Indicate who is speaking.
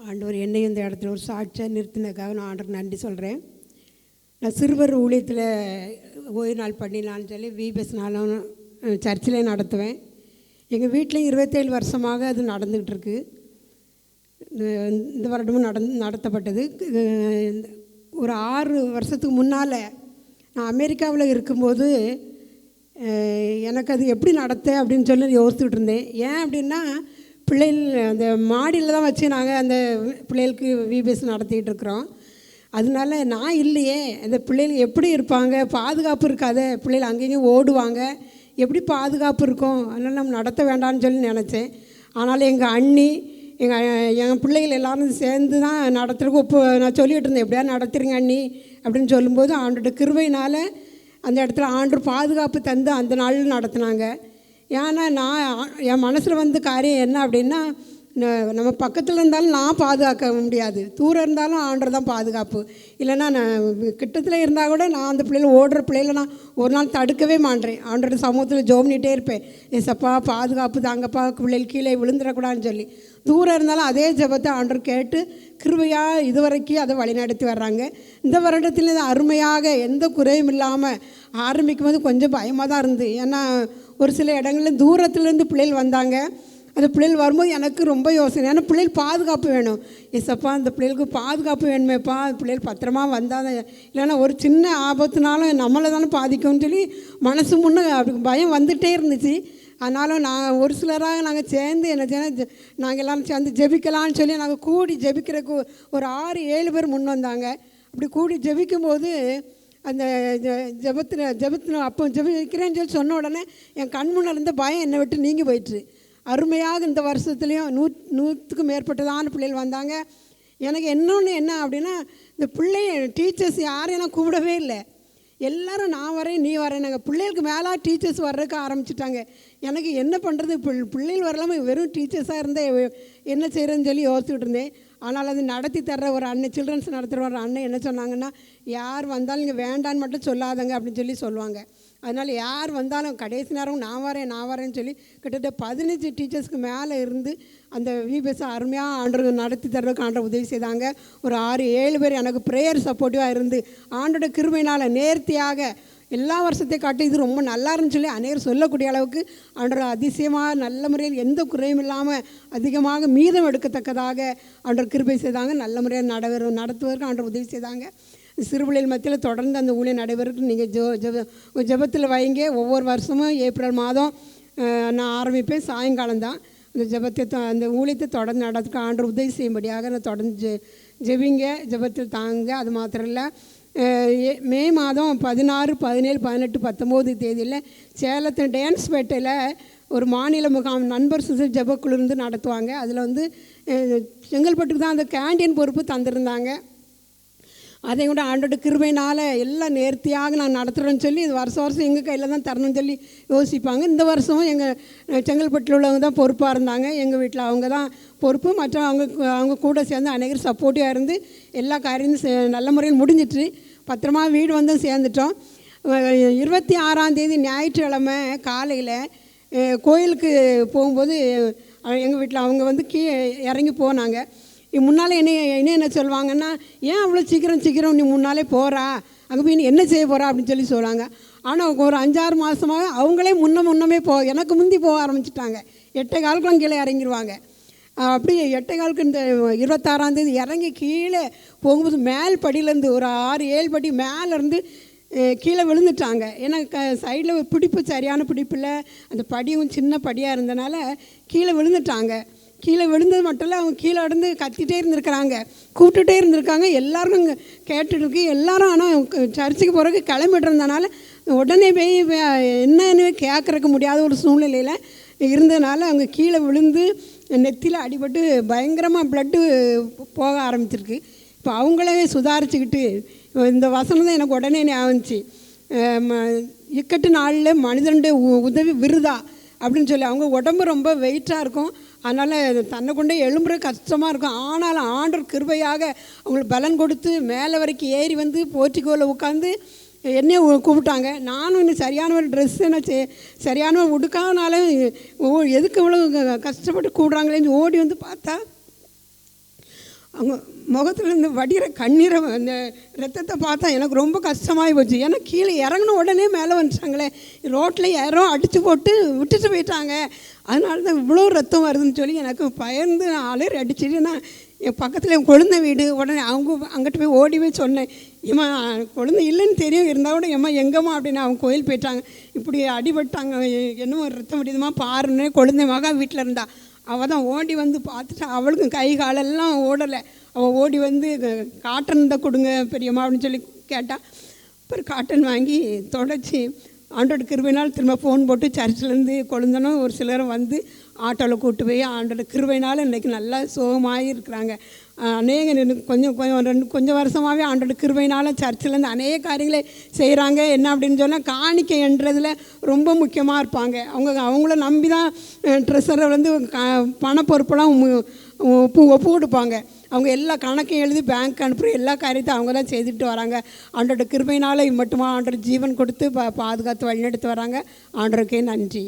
Speaker 1: ஆண்டவர் என்னையும் இந்த இடத்துல ஒரு சாட்சியாக நிறுத்தினதுக்காக நான் ஆண்டவர் நன்றி சொல்கிறேன். நான் சிறுவர் ஊழியத்தில் ஓய்வு நாள் பண்ணிடலான்னு சொல்லி விபிஎஸ்னாலும் சர்ச்சிலே நடத்துவேன். எங்கள் வீட்டில் 27 வருஷமாக அது நடந்துகிட்ருக்கு. இந்த வருடமும் நடத்தப்பட்டது. ஒரு 6 வருஷத்துக்கு முன்னால் நான் அமெரிக்காவில் இருக்கும்போது எனக்கு அது எப்படி நடத்த அப்படின்னு சொல்லி யோசிச்சுட்டு இருந்தேன். ஏன் அப்படின்னா பிள்ளைகள் அந்த மாடியில் தான் வச்சு நாங்கள் அந்த பிள்ளைகளுக்கு விபிஎஸ் நடத்திக்கிட்டு இருக்கிறோம். அதனால நான் இல்லையே, அந்த பிள்ளைகள் எப்படி இருப்பாங்க, பாதுகாப்பு இருக்காது, பிள்ளைகள் அங்கேயும் ஓடுவாங்க, எப்படி பாதுகாப்பு இருக்கும், அதனால் நம்ம நடத்த வேண்டாம்னு சொல்லி நினச்சேன். ஆனாலும் எங்கள் அண்ணி என் பிள்ளைகள் எல்லோரும் சேர்ந்து தான் நடத்துறதுக்கு நான் சொல்லிகிட்டு இருந்தேன், எப்படியா நடத்துறீங்க அண்ணி அப்படின்னு சொல்லும்போது ஆண்டோட கிருபையினால் அந்த இடத்துல ஆண்டவர் பாதுகாப்பு தந்து அந்த நாளில் நடத்தினாங்க. ஏன்னா நான் என் மனசில் வந்து காரியம் என்ன அப்படின்னா, நம்ம பக்கத்தில் இருந்தாலும் நான் பாதுகாக்க முடியாது, தூரம் இருந்தாலும் ஆண்டவர் தான் பாதுகாப்பு. இல்லைன்னா நான் கிட்டத்தில் இருந்தால் கூட நான் அந்த பிள்ளைகள் ஓடுற பிள்ளைகளை நான் ஒரு நாள் தடுக்கவே மாட்டேன். ஆண்டோட சமூகத்தில் ஜோம்னிட்டே இருப்பேன், ஏசப்பா பாதுகாப்பு தாங்கப்பா, பிள்ளைகள் கீழே விழுந்துடக்கூடாதுன்னு சொல்லி. தூரம் இருந்தாலும் அதே ஜெபத்தை ஆண்டவர் கேட்டு கிருபையாக இதுவரைக்கும் அதை வழிநடத்தி வர்றாங்க. இந்த வருடத்தில் அருமையாக எந்த குறையும் இல்லாமல் ஆரம்பிக்கும் போது கொஞ்சம் பயமாக தான் இருந்து. ஏன்னா ஒரு சில இடங்களில் தூரத்துலேருந்து பிள்ளைகள் வந்தாங்க. அந்த பிள்ளைகள் வரும்போது எனக்கு ரொம்ப யோசனை, ஏன்னா பிள்ளைகள் பாதுகாப்பு வேணும். ஏசப்பா அந்த பிள்ளைகளுக்கு பாதுகாப்பு வேணுமேப்பா, பிள்ளைகள் பத்திரமா வந்தால் இல்லைன்னா ஒரு சின்ன ஆபத்துனாலும் நம்மளை தானே பாதிக்கும்னு சொல்லி மனசு முன்னே அப்படி பயம் வந்துகிட்டே இருந்துச்சு. ஆனாலும் நான் ஒரு சிலராக நாங்கள் சேர்ந்து நாங்கள் எல்லோரும் சேர்ந்து ஜெபிக்கலான்னு சொல்லி நாங்கள் கூடி ஜெபிக்கிறதுக்கு ஒரு 6-7 பேர் முன் வந்தாங்க. அப்படி கூடி ஜெபிக்கும்போது அந்த ஜெபத்தில் அப்போ ஜெபிக்கிறேன்னு சொல்லி சொன்ன உடனே என் கண் முன்ன இருந்த பயம் என்னை விட்டு நீங்கி போயிட்டுரு. அருமையாக இந்த வருஷத்துலேயும் 100க்கும் மேற்பட்டதான பிள்ளைகள் வந்தாங்க. எனக்கு என்ன அப்படின்னா, இந்த டீச்சர்ஸ் யாரையும் நான் கூப்பிடவே இல்லை. எல்லோரும் நான் வரேன் நீ வரேன், நாங்கள் பிள்ளைகளுக்கு மேலே டீச்சர்ஸ் வர்றதுக்கு ஆரம்பிச்சிட்டாங்க. எனக்கு என்ன பண்ணுறது, பிள்ளைகள் வரலாமல் வெறும் டீச்சர்ஸாக இருந்தேன் என்ன செய்கிறேன்னு சொல்லி யோசிச்சுட்டு இருந்தேன். ஆனால் அது நடத்தி தர்ற ஒரு அண்ணன், சில்ட்ரன்ஸ் நடத்துகிற ஒரு அண்ணன் என்ன சொன்னாங்கன்னா, யார் வந்தாலும் நீங்கள் வேண்டான்னு மட்டும் சொல்லாதங்க அப்படின்னு சொல்லி சொல்லுவாங்க. அதனால் யார் வந்தாலும் கடைசி நேரம் நான் வரேன்னு சொல்லி கிட்டத்தட்ட 15 டீச்சர்ஸ்க்கு மேலே இருந்து அந்த விபிஎஸ் அருமையாக ஆண்டவர் நடத்தி தர்றதுக்கு ஆண்டவர் உதவி செய்தாங்க. ஒரு 6-7 பேர் எனக்கு ப்ரேயர் சப்போர்ட்டிவாக இருந்து ஆண்டோட கிருபையினால் நேர்த்தியாக எல்லா வருஷத்தையும் காட்டி இது ரொம்ப நல்லா இருந்துன்னு சொல்லி அநேகர் சொல்லக்கூடிய அளவுக்கு ஆண்டவர் அதிசயமாக நல்ல முறையில் எந்த குறையும் இல்லாமல் அதிகமாக மீதம் எடுக்கத்தக்கதாக ஆண்டவர் கிருபை செய்தாங்க. நல்ல முறையில் நடத்துவதற்கு ஆண்டவர் உதவி செய்தாங்க. சிறுபிள்ளைகள் மத்தியில் தொடர்ந்து அந்த ஊழியம் நடைபெறுக்கு நீங்கள் ஜெபத்தில் வைங்க. ஒவ்வொரு வருஷமும் ஏப்ரல் மாதம் நான் ஆரம்பிப்பேன், சாயங்காலம் தான் அந்த ஜெபத்தை அந்த ஊழியத்தை தொடர்ந்து நடத்துக்க ஆண்டவர் உதவி செய்யும்படியாக நான் தொடர்ந்து ஜெபிங்க, ஜெபத்தில் தாங்க. அது மாத்திரம் இல்லை, மே மாதம் 16, 17, 18, 19 தேதியில் சேலத்தில் டான்ஸ்பேட்டையில் ஒரு மாநில முகாம் நண்பர் சுசல் ஜெபக்குழுந்து நடத்துவாங்க. அதில் வந்து செங்கல்பட்டுக்கு தான் அந்த கேண்டீன் பொறுப்பு தந்திருந்தாங்க. அதை கூட ஆண்டோட கிருபையினால் எல்லாம் நேர்த்தியாக நான் நடத்துகிறேன்னு சொல்லி இது வருஷம் எங்கள் கையில் தான் தரணும்னு சொல்லி யோசிப்பாங்க. இந்த வருஷமும் எங்கள் செங்கல்பட்டில் உள்ளவங்க தான் பொறுப்பாக இருந்தாங்க. எங்கள் வீட்டில் அவங்க தான் பொறுப்பு. மற்ற அவங்க கூட சேர்ந்து அநேகர் சப்போர்ட்டிவாக இருந்து எல்லா காரியமும் நல்ல முறையில் முடிஞ்சிட்டு பத்திரமா வீடு வந்து சேர்ந்துட்டோம். 26ஆம் தேதி ஞாயிற்றுக்கிழமை காலையில் கோயிலுக்கு போகும்போது எங்கள் வீட்டில் அவங்க வந்து இறங்கி போனாங்க. முன்னால் என்ன சொல்லுவாங்கன்னா, ஏன் அவ்வளோ சீக்கிரம் நீ முன்னாலே போகிறா, அங்கே போய் நீ என்ன செய்ய போகிறா அப்படின்னு சொல்லி சொல்லுவாங்க. ஆனால் ஒரு 5-6 மாதமாக அவங்களே முன்னமே எனக்கு முந்தி போக ஆரம்பிச்சிட்டாங்க. 8:15 கீழே இறங்கிடுவாங்க. அப்படி 8:15 இந்த 26ஆம் தேதி இறங்கி கீழே போகும்போது மேல் படியிலேருந்து ஒரு 6-7 படி மேலேருந்து கீழே விழுந்துட்டாங்க. ஏன்னா சைடில் பிடிப்பு சரியான பிடிப்பில் அந்த படியும் சின்ன படியாக இருந்தனால கீழே விழுந்துட்டாங்க. கீழே விழுந்தது மட்டும் இல்லை, அவங்க கீழே இருந்து கத்திகிட்டே இருந்திருக்கிறாங்க, கூப்பிட்டுட்டே இருந்திருக்காங்க. எல்லாருக்கும் கேட்டுருக்கு. எல்லாரும் ஆனால் சர்ச்சுக்கு போகிறதுக்கு கிளம்பிட்டு இருந்தனால உடனே போய் என்னன்னு கேட்குறக்கு முடியாத ஒரு சூழ்நிலையில் இருந்ததுனால அவங்க கீழே விழுந்து நெத்தியில் அடிபட்டு பயங்கரமாக ப்ளட்டு போக ஆரம்பிச்சிருக்கு. இப்போ அவங்களே சுதாரிச்சுக்கிட்டு இந்த வசனம் தான் எனக்கு உடனே ஞாபகிச்சு, இக்கட்டு நாளில் மனிதனுடைய உதவி விருதா அப்படின்னு சொல்லி. அவங்க உடம்பு ரொம்ப வெயிட்டாக இருக்கும், அதனால் தன்னை கொண்டே எழும்புற கஷ்டமாக இருக்கும். ஆனாலும் ஆண்டவர் கிருபையாக அவங்களுக்கு பலன் கொடுத்து மேலே வரைக்கும் ஏறி வந்து போர்ட்டிகோவில் உட்காந்து என்னையே கூப்பிட்டாங்க. நானும் இன்னும் சரியான ஒரு ட்ரெஸ்ஸு என்ன சரியான உடுக்காதனால எதுக்கு இவ்வளோ கஷ்டப்பட்டு கூடுறாங்களேன்னு ஓடி வந்து பார்த்தா அவங்க முகத்துலேருந்து வடிகிற கண்ணீரை அந்த ரத்தத்தை பார்த்தா எனக்கு ரொம்ப கஷ்டமாகி போச்சு. ஏன்னா கீழே இறங்கின உடனே மேலே வந்துட்டாங்களே, ரோட்டில் யாரோ அடித்து போட்டு விட்டுட்டு போயிட்டாங்க. அதனால தான் இவ்வளோ ரத்தம் வருதுன்னு சொல்லி எனக்கு பயந்து நான் அலறி அடிச்சுட்டு, நான் என் பக்கத்தில் என் கொழுந்த வீடு, உடனே அங்கிட்டு போய் ஓடி போய் சொன்னேன், ஏம்மா கொழுந்த இல்லைன்னு தெரியும், இருந்தால் கூட ஏம்மா எங்கம்மா அப்படின்னு. அவங்க கோயில் போயிட்டாங்க, இப்படி அடிபட்டாங்க, என்னமோ ரத்தம் முடியுதுமா பாருன்னு. கொழுந்த மகா வீட்டில் இருந்தா, அவள் தான் ஓடி வந்து பார்த்துட்டா. அவளுக்கும் கை காலெல்லாம் ஓடலை. அவள் ஓடி வந்து காட்டன் தான் கொடுங்க பெரியம்மா அப்படின்னு சொல்லி கேட்டாள். அப்புறம் காட்டன் வாங்கி தொடச்சி ஆண்டோட கிருபையினால் திரும்ப ஃபோன் போட்டு சர்ச்சிலேருந்து கொழுந்தனும் ஒரு சிலரும் வந்து ஆட்டோவில் கூப்பிட்டு போய் ஆண்டோட கிருபையினால் இன்றைக்கி நல்லா சுகமாக இருக்கிறாங்க. கொஞ்சம் வருஷமாகவே ஆண்டோட கிருபையினால் சர்ச்சிலேருந்து அநேக காரியங்களை செய்கிறாங்க. என்ன அப்படின்னு சொன்னால் காணிக்கை என்றதில் ரொம்ப முக்கியமாக இருப்பாங்க. அவங்கள நம்பி தான் ட்ரெஸரை வந்து பண பொறுப்பெல்லாம் ஒப்பு கொடுப்பாங்க. அவங்க எல்லா கணக்கையும் எழுதி பேங்க் அனுப்புகிற எல்லா காரியத்தையும் அவங்க தான் செய்துட்டு வராங்க. ஆண்டோட கிருபையினால் மட்டுமா ஆண்டோட ஜீவன் கொடுத்து பாதுகாத்து வழிநடத்து வராங்க. ஆண்டோருக்கே நன்றி.